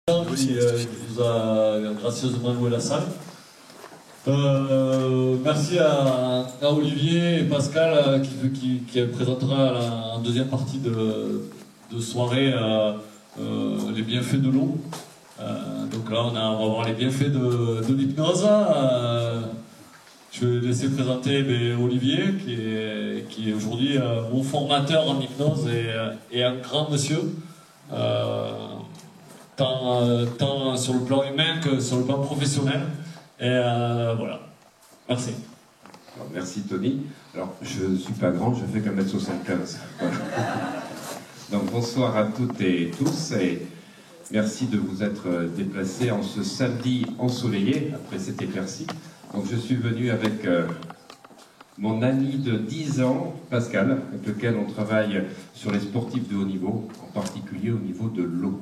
Qui nous a gracieusement loué la salle. Merci à Olivier et Pascal qui présentera en deuxième partie de soirée les bienfaits de l'eau. Donc là on va voir les bienfaits de l'hypnose. Je vais laisser présenter Olivier qui est aujourd'hui mon formateur en hypnose et un grand monsieur. Tant sur le plan humain que sur le plan professionnel. Et voilà. Merci. Alors, merci Tony. Alors, je ne suis pas grand, je fais qu'un mètre 75. Voilà. Donc, bonsoir à toutes et tous. Et merci de vous être déplacés en ce samedi ensoleillé, après cette éclaircie. Donc, je suis venu avec mon ami de 10 ans, Pascal, avec lequel on travaille sur les sportifs de haut niveau, en particulier au niveau de l'eau.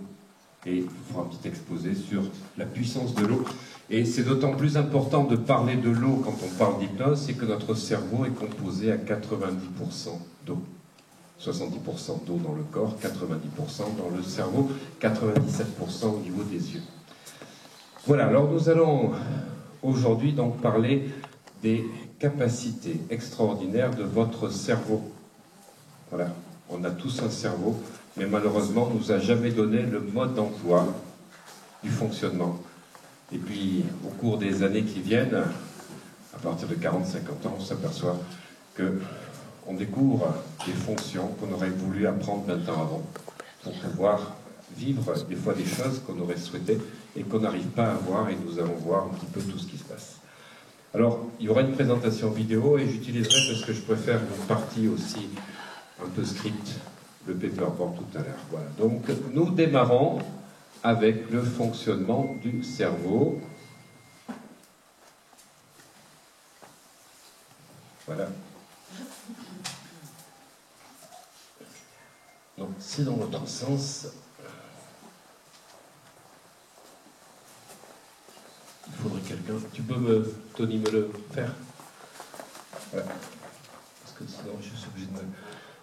Et il vous fera un petit exposé sur la puissance de l'eau. Et c'est d'autant plus important de parler de l'eau quand on parle d'hypnose, c'est que notre cerveau est composé à 90% d'eau. 70% d'eau dans le corps, 90% dans le cerveau, 97% au niveau des yeux. Voilà, alors nous allons aujourd'hui donc parler des capacités extraordinaires de votre cerveau. Voilà, on a tous un cerveau, mais malheureusement, on ne nous a jamais donné le mode d'emploi du fonctionnement. Et puis, au cours des années qui viennent, à partir de 40-50 ans, on s'aperçoit qu'on découvre des fonctions qu'on aurait voulu apprendre 20 ans avant pour pouvoir vivre des fois des choses qu'on aurait souhaitées et qu'on n'arrive pas à voir, et nous allons voir un petit peu tout ce qui se passe. Alors, il y aura une présentation vidéo et j'utiliserai, parce que je préfère une partie aussi un peu script, le paperboard tout à l'heure. Voilà. Donc, nous démarrons avec le fonctionnement du cerveau. Voilà. Donc, c'est dans l'autre sens. Il faudrait quelqu'un. Tu peux Tony, me le faire? Voilà. Parce que sinon, je suis obligé de me...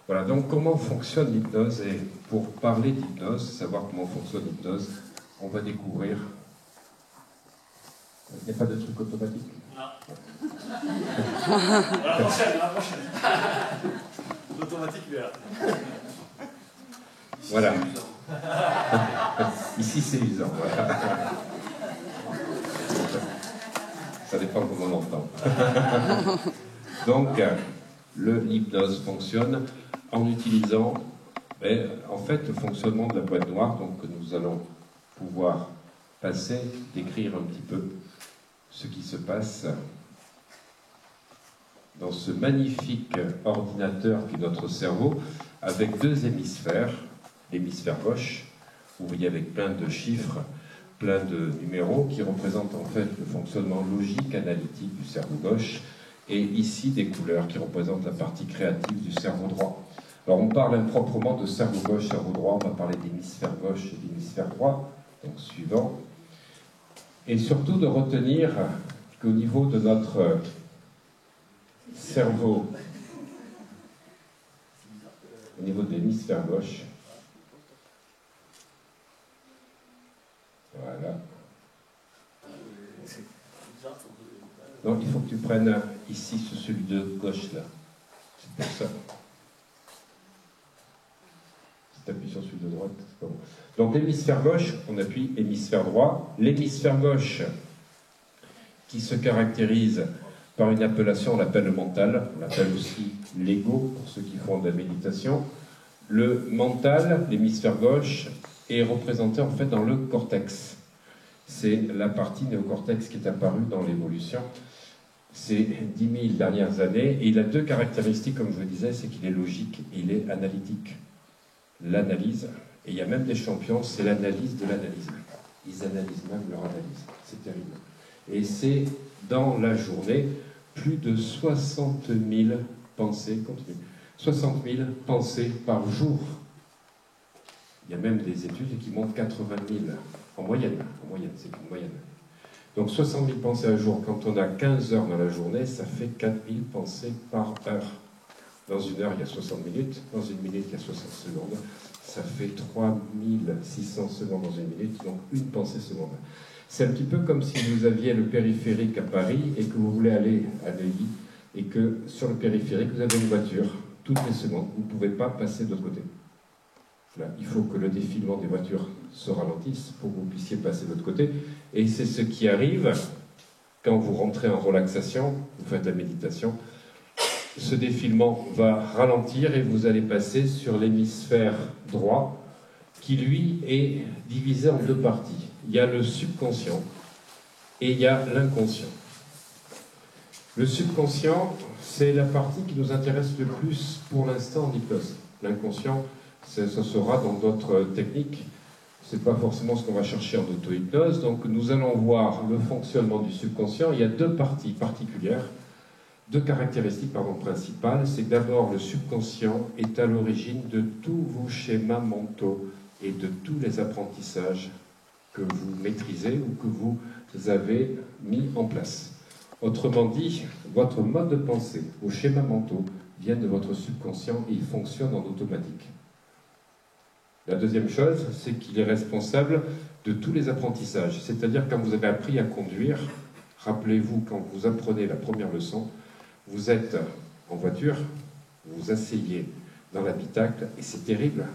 Voilà, donc comment fonctionne l'hypnose? Et pour parler d'hypnose, savoir comment fonctionne l'hypnose, on va découvrir... Il n'y a pas de truc automatique? Non. À la prochaine. L'automatique, il est là. Voilà. Ici, c'est usant. Voilà. Ça dépend comment on l'entend. Donc, l'hypnose fonctionne en utilisant, en fait, le fonctionnement de la boîte noire, donc que nous allons pouvoir passer, décrire un petit peu ce qui se passe dans ce magnifique ordinateur qui est notre cerveau, avec deux hémisphères, l'hémisphère gauche, vous voyez avec plein de chiffres, plein de numéros, qui représentent en fait le fonctionnement logique, analytique du cerveau gauche, et ici des couleurs qui représentent la partie créative du cerveau droit. Alors on parle improprement de cerveau gauche, cerveau droit, on va parler d'hémisphère gauche et d'hémisphère droit, donc suivant. Et surtout de retenir qu'au niveau de notre cerveau, au niveau de l'hémisphère gauche, voilà. Donc il faut que tu prennes ici celui de gauche là. C'est pour ça. Si tu appuies sur celui de droite, c'est pas bon. Donc l'hémisphère gauche, on appuie hémisphère droit. L'hémisphère gauche qui se caractérise par une appellation, on l'appelle le mental, on l'appelle aussi l'ego pour ceux qui font de la méditation. Le mental, l'hémisphère gauche, est représenté en fait dans le cortex. C'est la partie néocortex qui est apparue dans l'évolution ces 10 000 dernières années. Et il a deux caractéristiques, comme je vous le disais, c'est qu'il est logique et il est analytique. L'analyse, et il y a même des champions, c'est l'analyse de l'analyse. Ils analysent même leur analyse. C'est terrible. Et c'est dans la journée plus de 60 000 pensées, continue, 60 000 pensées par jour. Il y a même des études qui montrent 80 000 en moyenne, c'est une moyenne. Donc 60 000 pensées à jour, quand on a 15 heures dans la journée, ça fait 4 000 pensées par heure. Dans une heure, il y a 60 minutes. Dans une minute, il y a 60 secondes. Ça fait 3600 secondes dans une minute, donc une pensée seconde. C'est un petit peu comme si vous aviez le périphérique à Paris et que vous voulez aller à Neuilly et que sur le périphérique, vous avez une voiture toutes les secondes. Vous ne pouvez pas passer de l'autre côté. Là, il faut que le défilement des voitures se ralentisse pour que vous puissiez passer de l'autre côté. Et c'est ce qui arrive quand vous rentrez en relaxation, vous faites la méditation. Ce défilement va ralentir et vous allez passer sur l'hémisphère droit qui, lui, est divisé en deux parties. Il y a le subconscient et il y a l'inconscient. Le subconscient, c'est la partie qui nous intéresse le plus pour l'instant en hypnose. L'inconscient, ça sera dans d'autres techniques. Ce n'est pas forcément ce qu'on va chercher en auto-hypnose. Donc nous allons voir le fonctionnement du subconscient. Il y a deux parties particulières, deux caractéristiques principales. C'est que d'abord, le subconscient est à l'origine de tous vos schémas mentaux et de tous les apprentissages que vous maîtrisez ou que vous avez mis en place. Autrement dit, votre mode de pensée, vos schémas mentaux viennent de votre subconscient et ils fonctionnent en automatique. La deuxième chose, c'est qu'il est responsable de tous les apprentissages. C'est-à-dire quand vous avez appris à conduire, rappelez-vous quand vous apprenez la première leçon, vous êtes en voiture, vous vous asseyez dans l'habitacle et c'est terrible.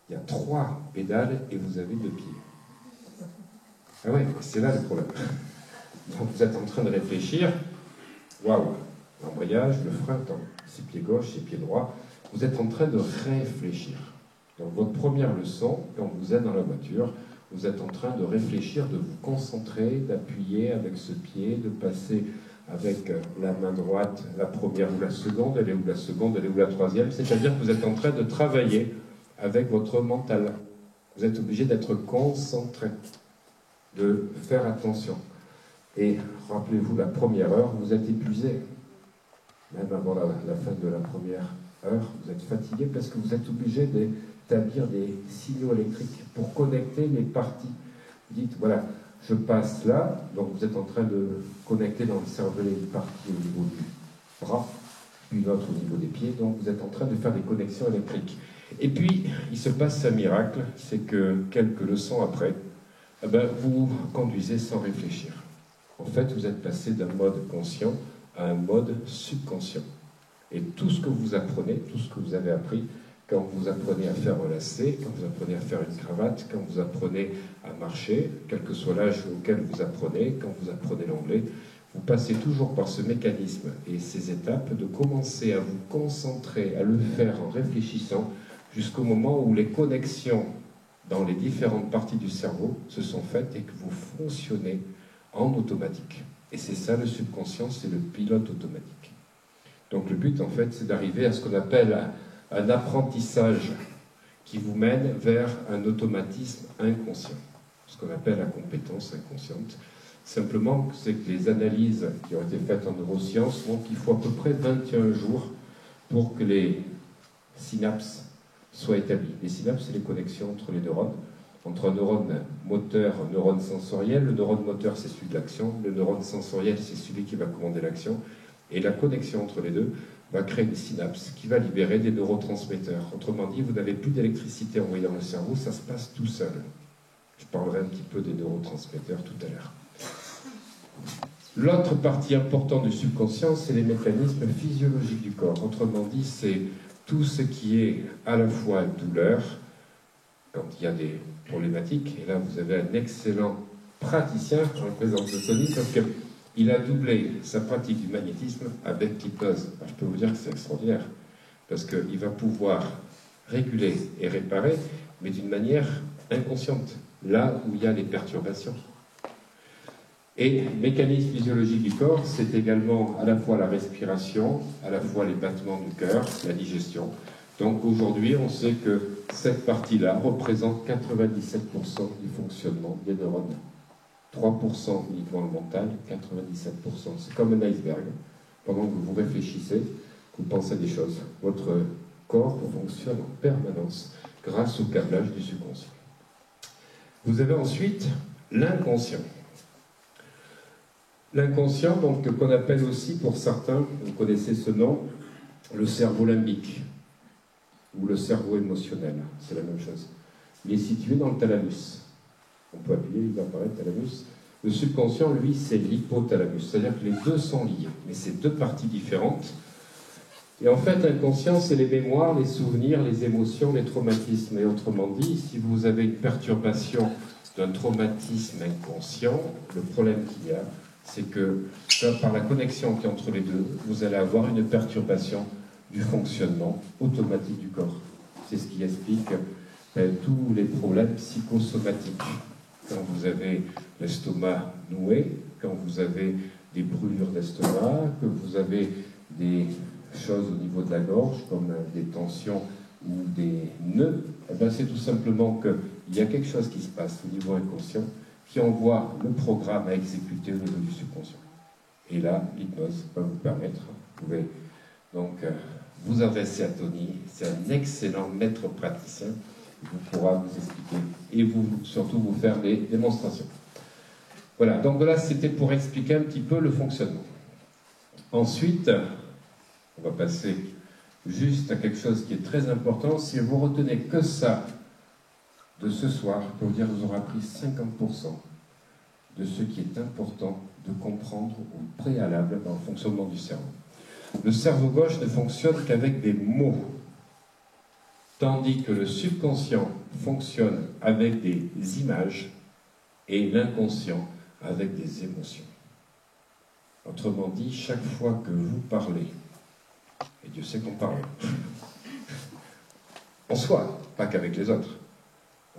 Il y a 3 pédales et vous avez 2 pieds. Ah ouais, c'est là le problème. Donc vous êtes en train de réfléchir, waouh, l'embrayage, le frein, c'est pied gauche, c'est pied droit. Vous êtes en train de réfléchir. Donc votre première leçon, quand vous êtes dans la voiture, vous êtes en train de réfléchir, de vous concentrer, d'appuyer avec ce pied, de passer avec la main droite, la première ou la seconde, elle est où la seconde, elle est où la troisième. C'est-à-dire que vous êtes en train de travailler avec votre mental. Vous êtes obligé d'être concentré, de faire attention. Et rappelez-vous, la première heure, vous êtes épuisé. Même avant la fin de la première heure, vous êtes fatigué parce que vous êtes obligé d'établir des signaux électriques pour connecter les parties. Vous dites, voilà, je passe là, donc vous êtes en train de connecter dans le cerveau les parties au niveau du bras, puis l'autre au niveau des pieds, donc vous êtes en train de faire des connexions électriques. Et puis, il se passe un miracle, c'est que quelques leçons après, vous conduisez sans réfléchir. En fait, vous êtes passé d'un mode conscient à un mode subconscient. Et tout ce que vous apprenez, tout ce que vous avez appris, quand vous apprenez à faire un lacet, quand vous apprenez à faire une cravate, quand vous apprenez à marcher, quel que soit l'âge auquel vous apprenez, quand vous apprenez l'anglais, vous passez toujours par ce mécanisme et ces étapes de commencer à vous concentrer, à le faire en réfléchissant, jusqu'au moment où les connexions dans les différentes parties du cerveau se sont faites et que vous fonctionnez en automatique. Et c'est ça le subconscient, c'est le pilote automatique. Donc le but en fait c'est d'arriver à ce qu'on appelle un apprentissage qui vous mène vers un automatisme inconscient, ce qu'on appelle la compétence inconsciente. Simplement c'est que les analyses qui ont été faites en neurosciences montrent qu'il faut à peu près 21 jours pour que les synapses soient établies. Les synapses, c'est les connexions entre les neurones, entre un neurone moteur et un neurone sensoriel. Le neurone moteur, c'est celui de l'action. Le neurone sensoriel, c'est celui qui va commander l'action. Et la connexion entre les deux va créer une synapse qui va libérer des neurotransmetteurs. Autrement dit, vous n'avez plus d'électricité envoyée dans le cerveau, ça se passe tout seul. Je parlerai un petit peu des neurotransmetteurs tout à l'heure. L'autre partie importante du subconscient, c'est les mécanismes physiologiques du corps. Autrement dit, c'est tout ce qui est à la fois douleur, quand il y a des problématiques, et là vous avez un excellent praticien, je représente le Tony, parce qu'il a doublé sa pratique du magnétisme avec l'hypnose. Je peux vous dire que c'est extraordinaire, parce qu'il va pouvoir réguler et réparer, mais d'une manière inconsciente, là où il y a les perturbations. Et le mécanisme physiologique du corps, c'est également à la fois la respiration, à la fois les battements du cœur, la digestion. Donc aujourd'hui, on sait que cette partie-là représente 97% du fonctionnement des neurones. 3% uniquement le mental, 97%. C'est comme un iceberg. Pendant que vous réfléchissez, vous pensez à des choses. Votre corps fonctionne en permanence grâce au câblage du subconscient. Vous avez ensuite l'inconscient. L'inconscient, donc qu'on appelle aussi pour certains, vous connaissez ce nom, le cerveau limbique ou le cerveau émotionnel, c'est la même chose. Il est situé dans le thalamus. On peut appuyer, il va apparaître thalamus. Le subconscient, lui, c'est l'hypothalamus. C'est-à-dire que les deux sont liés, mais c'est deux parties différentes. Et en fait, l'inconscient, c'est les mémoires, les souvenirs, les émotions, les traumatismes. Et autrement dit, si vous avez une perturbation d'un traumatisme inconscient, le problème qu'il y a, c'est que par la connexion qui est entre les deux, vous allez avoir une perturbation du fonctionnement automatique du corps. C'est ce qui explique tous les problèmes psychosomatiques. Quand vous avez l'estomac noué, quand vous avez des brûlures d'estomac, que vous avez des choses au niveau de la gorge, comme des tensions ou des nœuds, eh bien c'est tout simplement qu'il y a quelque chose qui se passe au niveau inconscient qui envoie le programme à exécuter au niveau du subconscient. Et là, l'hypnose va vous permettre, vous pouvez donc vous adresser à Tony, c'est un excellent maître praticien, il pourra vous expliquer et surtout vous faire des démonstrations. Voilà, donc là c'était pour expliquer un petit peu le fonctionnement. Ensuite, on va passer juste à quelque chose qui est très important. Si vous retenez que ça de ce soir, je peux vous dire que vous aurez appris 50% de ce qui est important de comprendre au préalable dans le fonctionnement du cerveau. Le cerveau gauche ne fonctionne qu'avec des mots, tandis que le subconscient fonctionne avec des images et l'inconscient avec des émotions. Autrement dit, chaque fois que vous parlez, et Dieu sait qu'on parle, en soi, pas qu'avec les autres,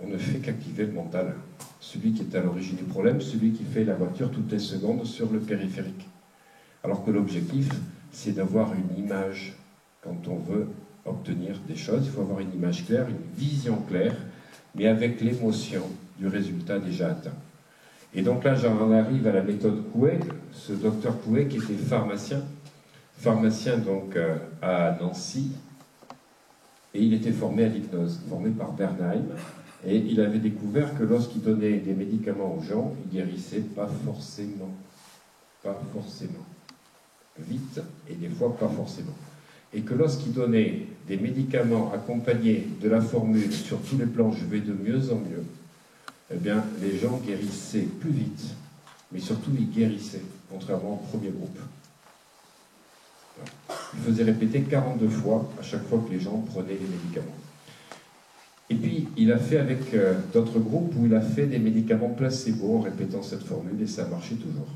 on ne fait qu'activer le mental, celui qui est à l'origine du problème, celui qui fait la voiture toutes les secondes sur le périphérique. Alors que l'objectif, c'est d'avoir une image. Quand on veut obtenir des choses, il faut avoir une image claire, une vision claire, mais avec l'émotion du résultat déjà atteint. Et donc là, j'en arrive à la méthode Coué, ce docteur Coué qui était pharmacien donc à Nancy, et il était formé à l'hypnose, formé par Bernheim, et il avait découvert que lorsqu'il donnait des médicaments aux gens, il guérissait pas forcément, vite, et des fois pas forcément. Et que lorsqu'il donnait des médicaments accompagnés de la formule sur tous les plans, je vais de mieux en mieux, eh bien, les gens guérissaient plus vite, mais surtout ils guérissaient, contrairement au premier groupe. Il faisait répéter 42 fois à chaque fois que les gens prenaient les médicaments. Et puis, il a fait avec d'autres groupes où il a fait des médicaments placebo en répétant cette formule et ça marchait toujours.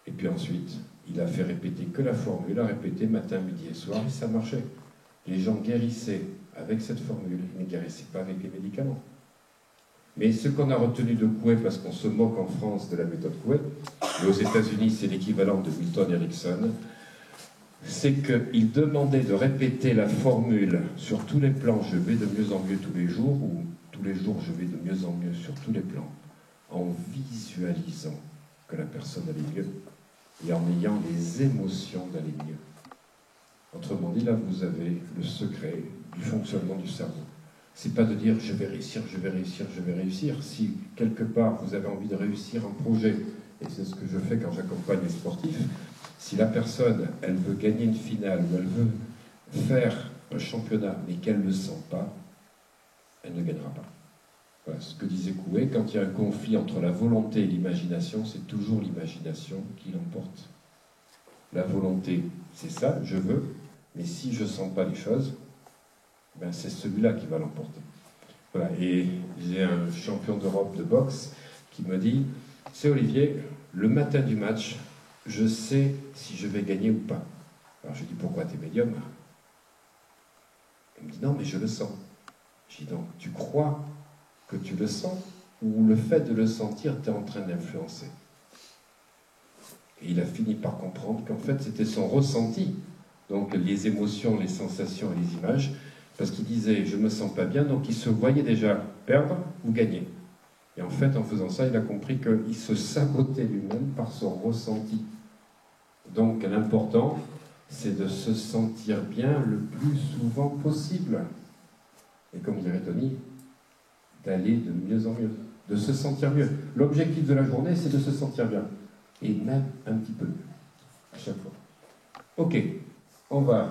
Et puis ensuite, il a fait répéter que la formule, a répété matin, midi et soir et ça marchait. Les gens guérissaient avec cette formule, ils ne guérissaient pas avec les médicaments. Mais ce qu'on a retenu de Coué, parce qu'on se moque en France de la méthode Coué, et aux États-Unis c'est l'équivalent de Milton Erickson, c'est qu'il demandait de répéter la formule sur tous les plans, je vais de mieux en mieux tous les jours, ou tous les jours je vais de mieux en mieux sur tous les plans, en visualisant que la personne allait mieux, et en ayant les émotions d'aller mieux. Autrement dit, là vous avez le secret du fonctionnement du cerveau. C'est pas de dire je vais réussir, je vais réussir, je vais réussir. Si quelque part vous avez envie de réussir un projet, et c'est ce que je fais quand j'accompagne les sportifs, si la personne, elle veut gagner une finale ou elle veut faire un championnat, mais qu'elle ne le sent pas, elle ne gagnera pas. Voilà ce que disait Coué, quand il y a un conflit entre la volonté et l'imagination, c'est toujours l'imagination qui l'emporte. La volonté, c'est ça, je veux, mais si je ne sens pas les choses, ben c'est celui-là qui va l'emporter. Voilà, et j'ai un champion d'Europe de boxe qui me dit, c'est Olivier, le matin du match, je sais si je vais gagner ou pas. Alors je dis, pourquoi t'es médium? Il me dit, non, mais je le sens. Je dis, donc, tu crois que tu le sens, ou le fait de le sentir t'es en train d'influencer? Et il a fini par comprendre qu'en fait, c'était son ressenti, donc les émotions, les sensations et les images, parce qu'il disait, je me sens pas bien, donc il se voyait déjà perdre ou gagner. Et en fait, en faisant ça, il a compris qu'il se sabotait lui-même par son ressenti. Donc, l'important, c'est de se sentir bien le plus souvent possible. Et comme dirait Tony, d'aller de mieux en mieux, de se sentir mieux. L'objectif de la journée, c'est de se sentir bien. Et même un petit peu mieux, à chaque fois. Ok. On va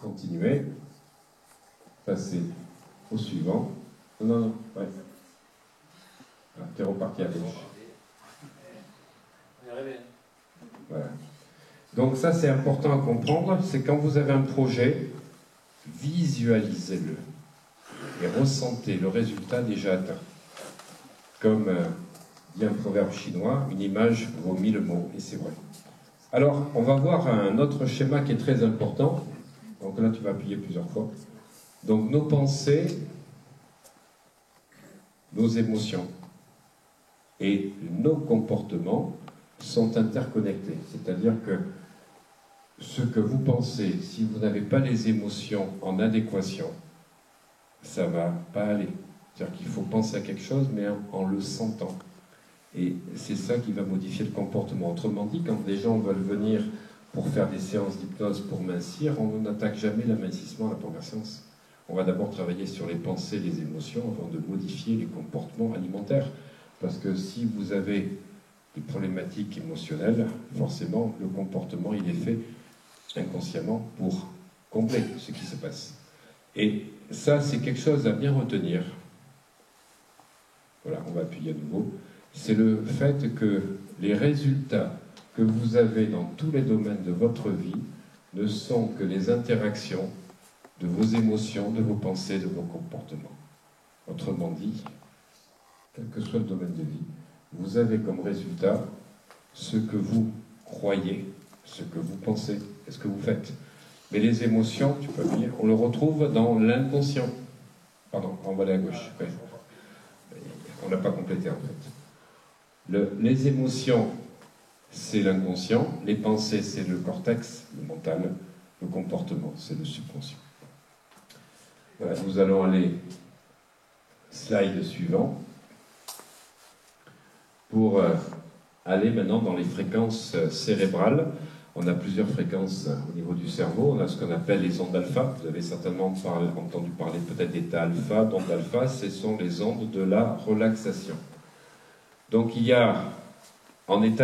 continuer, passer au suivant. Non, ouais. Ah, t'es reparti à gauche. Voilà. Donc ça, c'est important à comprendre, c'est quand vous avez un projet, visualisez-le et ressentez le résultat déjà atteint. Comme dit un proverbe chinois, une image vaut 1000 mots, et c'est vrai. Alors, on va voir un autre schéma qui est très important. Donc là, tu vas appuyer plusieurs fois. Donc, nos pensées, nos émotions et nos comportements sont interconnectés. C'est-à-dire que ce que vous pensez, si vous n'avez pas les émotions en adéquation, ça ne va pas aller. C'est-à-dire qu'il faut penser à quelque chose, mais en le sentant. Et c'est ça qui va modifier le comportement. Autrement dit, quand des gens veulent venir pour faire des séances d'hypnose pour mincir, on n'attaque jamais l'amincissement à la première séance. On va d'abord travailler sur les pensées, les émotions, avant de modifier les comportements alimentaires. Parce que si vous avez des problématiques émotionnelles, forcément, le comportement, il est fait inconsciemment pour combler ce qui se passe. Et ça, c'est quelque chose à bien retenir. Voilà, on va appuyer à nouveau. C'est le fait que les résultats que vous avez dans tous les domaines de votre vie ne sont que les interactions de vos émotions, de vos pensées, de vos comportements. Autrement dit, quel que soit le domaine de vie, vous avez comme résultat ce que vous croyez, ce que vous pensez et ce que vous faites. Mais les émotions, tu peux dire, on le retrouve dans l'inconscient. Pardon, on va aller à gauche. Ouais. On n'a pas complété en fait. Les émotions, c'est l'inconscient. Les pensées, c'est le cortex, le mental. Le comportement, c'est le subconscient. Voilà, nous allons aller slide suivant pour aller maintenant dans les fréquences cérébrales. On a plusieurs fréquences au niveau du cerveau. On a ce qu'on appelle les ondes alpha. Vous avez certainement entendu parler peut-être d'état alpha, d'ondes alpha. Ce sont les ondes de la relaxation. Donc il y a en état